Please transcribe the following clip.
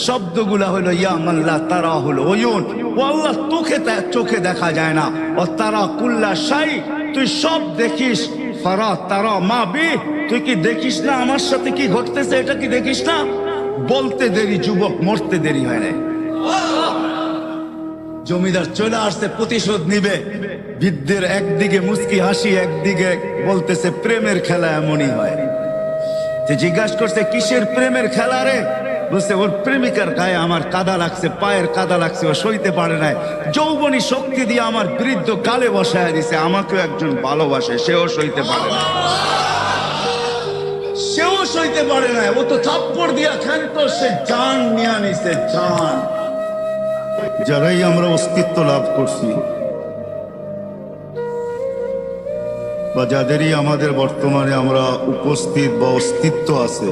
শব্দগুলা হলো ইয়া মান লা তারাহুল উয়ুন, ও আল্লাহ চোখে দেখা যায় না। ও তারা কুল্লা শাই, তুই সব দেখিস। ফারা তারা মা বি, তুই কি দেখিস না আমার সাথে কি ঘটতেছে? এটা কি দেখিস না? বলতে দেরি যুবক, মরতে দেরি হয় না। জমিদার চলে আসছে, প্রতিশোধ নিবে। বৃদ্ধের একদিকে মুস্কি হাসি, একদিকে বলতেছে প্রেমের খেলা এমনই হয়। জিজ্ঞাসা করছে কিসের প্রেমের খেলা রে? বলছে ওর প্রেমিকার গায়ে আমার কাদা লাগছে, পায়ের কাদা লাগছে, ও সইতে পারে নাই। যৌবনী শক্তি দিয়ে আমার বৃদ্ধ গালে বসায় দিছে। আমাকেও একজন ভালোবাসে, সেও সইতে পারে না, সেও সইতে পারে না। ও তো থাপ্পড় দিয়া ক্ষান্ত, সে জান নিয়ে নিছে, জান। যারাই আমরা অস্তিত্ব লাভ করছি বা যাদেরই আমাদের বর্তমানে আমরা উপস্থিত বা অস্তিত্ব আছে,